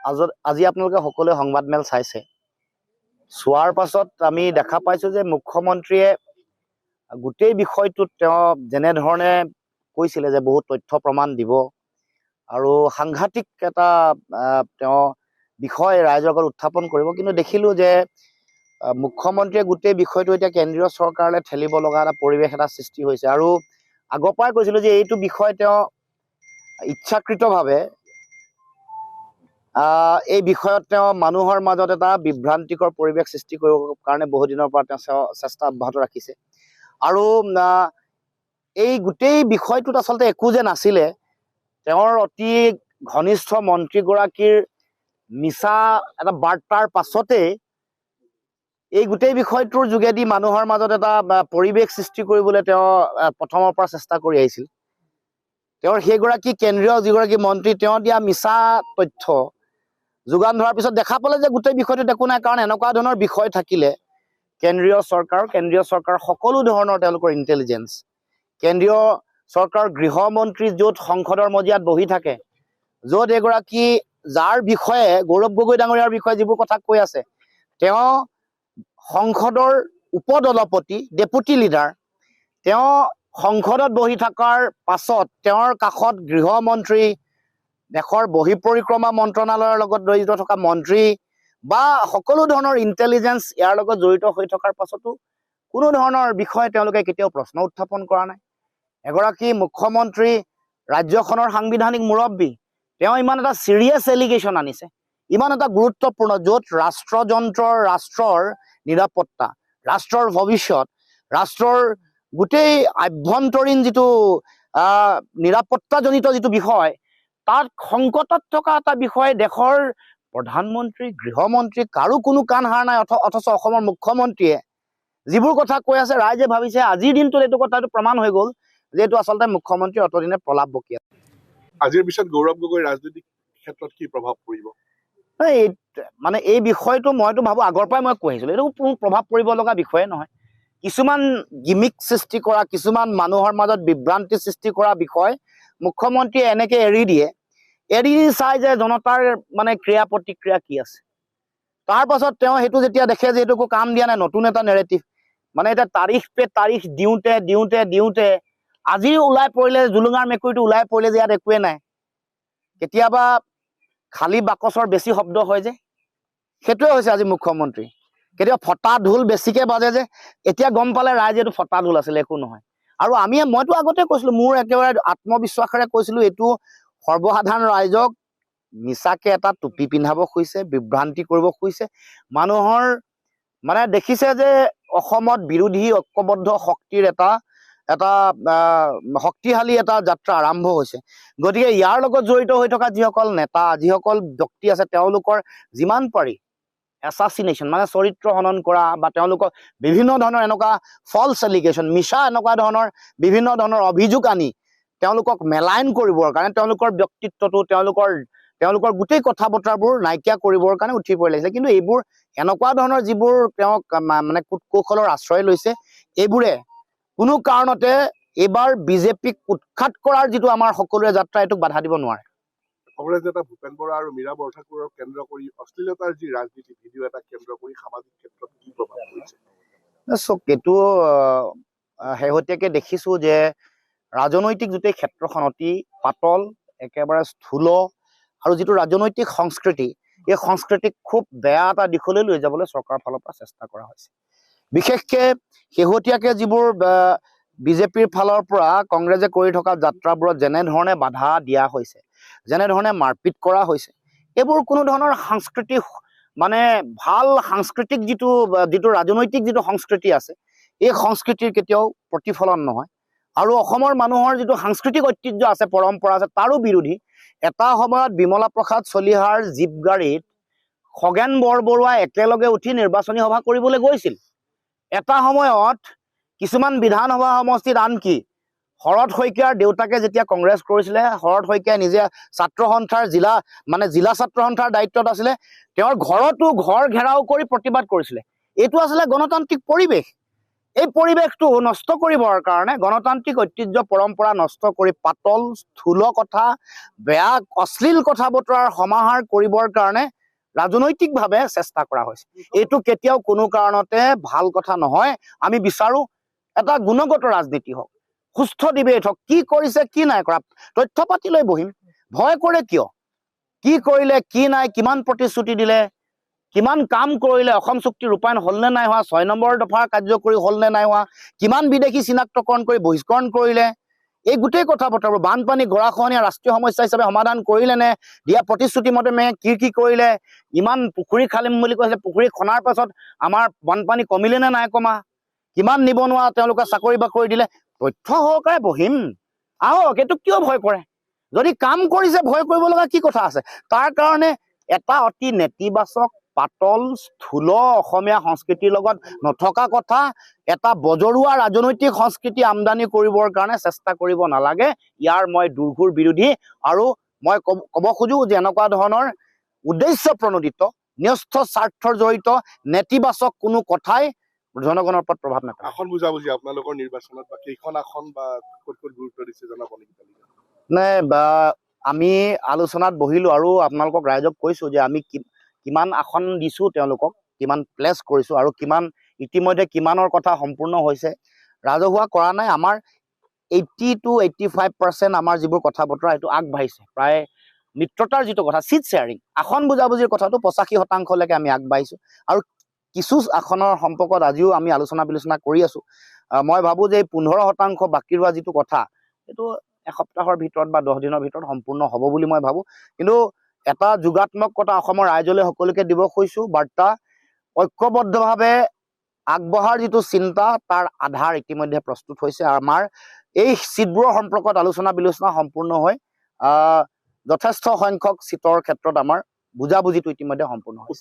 আজি আপোনালোকে সকলোৱে সংবাদমেল চাইছে। চোৱাৰ পাছত আমি দেখা পাইছো যে মুখ্যমন্ত্ৰীয়ে গোটেই বিষয়টোত তেওঁ যেনেধৰণে কৈছিলে যে বহুত তথ্য প্ৰমাণ দিব আৰু সাংঘাতিক এটা তেওঁ বিষয় ৰাইজৰ আগত উত্থাপন কৰিব, কিন্তু দেখিলো যে মুখ্যমন্ত্ৰীয়ে গোটেই বিষয়টো এতিয়া কেন্দ্ৰীয় চৰকাৰলৈ ঠেলিব লগা এটা পৰিৱেশ এটা সৃষ্টি হৈছে। আৰু আগৰ পৰাই কৈছিলো যে এইটো বিষয় তেওঁ ইচ্ছাকৃতভাৱে এই বিষয়ত তেওঁ মানুহৰ মাজত এটা বিভ্ৰান্তিকৰ পৰিৱেশ সৃষ্টি কৰিবৰ কাৰণে বহু দিনৰ পৰা তেওঁ চেষ্টা অব্যাহত ৰাখিছে। আৰু এই গোটেই বিষয়টোত আচলতে একো যে নাছিলে, তেওঁৰ অতি ঘনিষ্ঠ মন্ত্ৰীগৰাকীৰ মিছা এটা বাৰ্তাৰ পাছতেই এই গোটেই বিষয়টোৰ যোগেদি মানুহৰ মাজত এটা পৰিৱেশ সৃষ্টি কৰিবলৈ তেওঁ প্ৰথমৰ পৰা চেষ্টা কৰি আহিছিল। তেওঁৰ সেইগৰাকী কেন্দ্ৰীয় যিগৰাকী মন্ত্ৰী তেওঁ দিয়া মিছা তথ্য যোগান ধৰাৰ পিছত দেখা পালে যে গোটেই বিষয়টোত একো নাই। কাৰণ এনেকুৱা ধৰণৰ বিষয় থাকিলে কেন্দ্ৰীয় চৰকাৰৰ সকলো ধৰণৰ তেওঁলোকৰ ইণ্টেলিজেঞ্চ, কেন্দ্ৰীয় চৰকাৰৰ গৃহমন্ত্ৰী য'ত সংসদৰ মজিয়াত বহি থাকে, য'ত এগৰাকী যাৰ বিষয়ে গৌৰৱ গগৈ ডাঙৰীয়াৰ বিষয়ে যিবোৰ কথা কৈ আছে, তেওঁ সংসদৰ উপদলপতি ডেপুটি লিডাৰ, তেওঁ সংসদত বহি থকাৰ পাছত তেওঁৰ কাষত গৃহমন্ত্ৰী, দেশৰ বহি পৰিক্ৰমা মন্ত্ৰণালয়ৰ লগত জড়িত থকা মন্ত্ৰী বা সকলো ধৰণৰ ইণ্টেলিজেঞ্চ ইয়াৰ লগত জড়িত হৈ থকাৰ পাছতো কোনো ধৰণৰ বিষয়ে তেওঁলোকে কেতিয়াও প্ৰশ্ন উত্থাপন কৰা নাই। এগৰাকী মুখ্যমন্ত্ৰী, ৰাজ্যখনৰ সাংবিধানিক মুৰব্বী, তেওঁ ইমান এটা চিৰিয়াছ এলিগেশ্যন আনিছে, ইমান এটা গুৰুত্বপূৰ্ণ, য'ত ৰাষ্ট্ৰৰ নিৰাপত্তা, ৰাষ্ট্ৰৰ ভৱিষ্যত, ৰাষ্ট্ৰৰ গোটেই আভ্যন্তৰীণ যিটো নিৰাপত্তাজনিত যিটো বিষয়, তাত সংকটত থকা এটা বিষয় দেশৰ প্ৰধানমন্ত্ৰী, গৃহমন্ত্ৰী কাৰো কোনো কাণ হাৰ নাই। অথচ অসমৰ মুখ্যমন্ত্ৰীয়ে যিবোৰ কথা কৈ আছে, ৰাইজে ভাবিছে আজিৰ দিনটোত এইটো কথাটো প্ৰমাণ হৈ গ'ল যে এইটো আচলতে মুখ্যমন্ত্ৰী অতদিনে প্ৰলাপ বকি আছে। আজিৰ পিছত গৌৰৱ গগৈ ৰাজনৈতিক ক্ষেত্ৰত কি প্ৰভাৱ পৰিব? মানে এই বিষয়টো মইতো ভাবো আগৰ পৰাই মই কৈ আহিছিলো, এইটো কোনো প্ৰভাৱ পৰিব লগা বিষয়ে নহয়। কিছুমান গিমিক সৃষ্টি কৰা, কিছুমান মানুহৰ মাজত বিভ্ৰান্তি সৃষ্টি কৰা বিষয় মুখ্যমন্ত্ৰীয়ে এনেকে এৰি দিয়ে, এৰি চাই যে জনতাৰ মানে ক্ৰিয়া প্ৰতিক্ৰিয়া কি আছে। তাৰ পাছত তেওঁ সেইটো যেতিয়া দেখে যে এইটো কাম দিয়া নাই, নতুন এটা নেৰেটিভ, মানে এতিয়া তাৰিখ দিওঁতে আজি ওলাই পৰিলে, জুলুঙাৰ মেকুৰীটো ওলাই পৰিলে যে ইয়াত একোৱে নাই। কেতিয়াবা খালী বাকচৰ বেছি শব্দ হয় যে, সেইটোৱে হৈছে আজি মুখ্যমন্ত্ৰী। কেতিয়াবা ফটা ঢোল বেছিকে বাজে যে, এতিয়া গম পালে ৰাইজে এইটো ফটা ঢোল আছিলে, একো নহয়। আৰু মইতো আগতে কৈছিলো, মোৰ একেবাৰে আত্মবিশ্বাসেৰে কৈছিলো, এইটো সৰ্বসাধাৰণ ৰাইজক মিছাকে এটা টুপি পিন্ধাব খুজিছে, বিভ্ৰান্তি কৰিব খুজিছে। মানুহৰ মানে দেখিছে যে অসমত বিৰোধী ঐক্যবদ্ধ শক্তিৰ এটা শক্তিশালী এটা যাত্ৰা আৰম্ভ হৈছে। গতিকে ইয়াৰ লগত জড়িত হৈ থকা যিসকল নেতা, যিসকল ব্যক্তি আছে, তেওঁলোকৰ যিমান পাৰি এছাচিনেশ্যন, মানে চৰিত্ৰ হনন কৰা, বা তেওঁলোকক বিভিন্ন ধৰণৰ এনেকুৱা ফলছ এলিগেশ্যন, মিছা এনেকুৱা ধৰণৰ বিভিন্ন ধৰণৰ অভিযোগ আনি তেওঁলোকক মেলাইন কৰিবৰ কাৰণে, তেওঁলোকৰ ব্যক্তিত্বটো, তেওঁলোকৰ গোটেই কথা বতৰাবোৰ নাইকিয়া কৰিবৰ কাৰণে উঠি পৰি লাগিছে। কিন্তু এইবোৰ এনেকুৱা ধৰণৰ যিবোৰ তেওঁক মানে কূটকৌশলৰ আশ্ৰয় লৈছে, এইবোৰে কোনো কাৰণতে এইবাৰ বিজেপিক উৎখাত কৰাৰ যিটো আমাৰ সকলোৰে যাত্ৰা, এইটোক বাধা দিব নোৱাৰে। কংগ্ৰেছ নেতা ভূপেন বৰা আৰু মীৰা বৰঠাকুৰক কেন্দ্ৰ কৰি অশ্লীলতাৰ যি ৰাজনীতি ভিডিঅ' এটা কেন্দ্ৰ কৰি সামাজিক ক্ষেত্ৰত কি প্ৰভাৱ পৰিছে? এইটো শেহতীয়াকে দেখিছো যে ৰাজনৈতিক গোটেই ক্ষেত্ৰখন অতি পাতল, একেবাৰে স্থূল, আৰু যিটো ৰাজনৈতিক সংস্কৃতি, এই সংস্কৃতিক খুব বেয়া এটা দিশলৈ লৈ যাবলৈ চৰকাৰৰ ফালৰ পৰা চেষ্টা কৰা হৈছে। বিশেষকে শেহতীয়াকে যিবোৰ বিজেপিৰ ফালৰ পৰা কংগ্ৰেছে কৰি থকা যাত্ৰাবোৰত যেনেধৰণে বাধা দিয়া হৈছে, যেনেধৰণে মাৰপিট কৰা হৈছে, এইবোৰ কোনো ধৰণৰ সাংস্কৃতিক, মানে ভাল সাংস্কৃতিক যিটো ৰাজনৈতিক যিটো সংস্কৃতি আছে, এই সংস্কৃতিৰ কেতিয়াও প্ৰতিফলন নহয়। আৰু অসমৰ মানুহৰ যিটো সাংস্কৃতিক ঐতিহ্য আছে, পৰম্পৰা আছে, তাৰো বিৰোধী। এটা সময়ত বিমলা প্ৰসাদ চলিহাৰ জীপ গাড়ীত খগেন বৰবৰুৱাই একেলগে উঠি নিৰ্বাচনী সভা কৰিবলৈ গৈছিল। এটা সময়ত কিছুমান বিধানসভা সমষ্টিত আনকি শৰৎ শইকীয়াৰ দেউতাকে যেতিয়া কংগ্ৰেছ কৰিছিলে, শৰৎ শইকীয়াই নিজে ছাত্ৰ সন্থাৰ জিলা ছাত্ৰ সন্থাৰ দায়িত্বত আছিলে, তেওঁৰ ঘৰতো ঘৰ ঘেৰাও কৰি প্ৰতিবাদ কৰিছিলে। এইটো আছিলে গণতান্ত্ৰিক পৰিৱেশ। এই পৰিৱেশটো নষ্ট কৰিবৰ কাৰণে, গণতান্ত্ৰিক ঐতিহ্য পৰম্পৰা নষ্ট কৰি পাতল স্থূল কথা, বেয়া অশ্লীল কথা বতৰাৰ সমাহাৰ কৰিবৰ কাৰণে ৰাজনৈতিকভাৱে চেষ্টা কৰা হৈছে। এইটো কেতিয়াও কোনো কাৰণতে ভাল কথা নহয়। আমি বিচাৰো এটা গুণগত ৰাজনীতি হওক, সুস্থ ডিবেট হওক, কি কৰিছে কি নাই কৰা তথ্য পাতি লৈ বহিম। ভয় কৰে কিয়? কি কৰিলে কি নাই, কিমান প্ৰতিশ্ৰুতি দিলে, কিমান কাম কৰিলে, অসম চুক্তি ৰূপায়ণ হ'ল নে নাই হোৱা, 6 নম্বৰ দফাৰ কাৰ্যকৰী হ'ল নে নাই হোৱা, কিমান বিদেশী চিনাক্তকৰণ কৰি বহিষ্কৰণ কৰিলে, এই গোটেই কথা বতৰাবোৰ, বানপানী গৰাখহনীয়া ৰাষ্ট্ৰীয় সমস্যা হিচাপে সমাধান কৰিলে নে, দিয়া প্ৰতিশ্ৰুতি মতে কি কৰিলে, ইমান পুখুৰী খালিম বুলি কৈছিলে, পুখুৰী খনাৰ পাছত আমাৰ বানপানী কমিলে নে নাই কমা, কিমান নিবনুৱা তেওঁলোকে চাকৰি বাকৰি দিলে, তথ্য সহকাৰে বহিম। আহক, এইটো কিয় ভয় কৰে? যদি কাম কৰিছে ভয় কৰিব লগা কি কথা আছে? তাৰ কাৰণে এটা অতি নেতিবাচক পাতল স্থূল অসমীয়া সংস্কৃতিৰ লগত নথকা কথা, এটা বজৰুৱা ৰাজনৈতিক সংস্কৃতি আমদানি কৰিবৰ কাৰণে চেষ্টা কৰিব নালাগে। ইয়াৰ মই দুৰ্ঘুৰ বিৰোধী। আৰু মই ক'ব খোজো যে এনেকুৱা ধৰণৰ উদ্দেশ্য প্ৰণোদিত, ন্যস্ত স্বাৰ্থৰ জড়িত নেতিবাচক কোনো কথাই জনগণৰ ওপৰত প্ৰভাৱ নেপেলায়। আসন বুজাবুজি আপোনালোকৰ নিৰ্বাচনত বা কেইখন আসন বা ক'ত গুৰুত্ব দিছে জনাব নেকি? আমি আলোচনাত বহিলো আৰু আপোনালোকক ৰাইজক কৈছো যে আমি কিমান আসন দিছো, তেওঁলোকক কিমান প্লেচ কৰিছো, আৰু কিমান ইতিমধ্যে কিমানৰ কথা সম্পূৰ্ণ হৈছে ৰাজহুৱা কৰা নাই। আমাৰ 80 to 85% আমাৰ যিবোৰ কথা বতৰা এইটো আগবাঢ়িছে। প্ৰায় মিত্ৰতাৰ যিটো কথা, চিট শ্বেয়াৰিং, আসন বুজাবুজিৰ কথাটো 85% আমি আগবাঢ়িছো। আৰু কিছু আসনৰ সম্পৰ্কত আজিও আমি আলোচনা বিলোচনা কৰি আছো। মই ভাবো যে 15% বাকী ৰোৱা যিটো কথা, এইটো এসপ্তাহৰ ভিতৰত বা 10 দিনৰ ভিতৰত সম্পূৰ্ণ হ'ব বুলি মই ভাবো। কিন্তু এটা যোগাত্মক কথা অসমৰ ৰাইজলৈ সকলোকে দিব খুজিছো, বাৰ্তা ঐক্যবদ্ধভাৱে আগবঢ়াৰ যিটো চিন্তা, তাৰ আধাৰ ইতিমধ্যে প্ৰস্তুত হৈছে। আমাৰ এই চিটবোৰৰ সম্পৰ্কত আলোচনা বিলোচনা সম্পূৰ্ণ হৈ যথেষ্ট সংখ্যক চিটৰ ক্ষেত্ৰত আমাৰ বুজাবুজিটো ইতিমধ্যে সম্পূৰ্ণ হৈছে।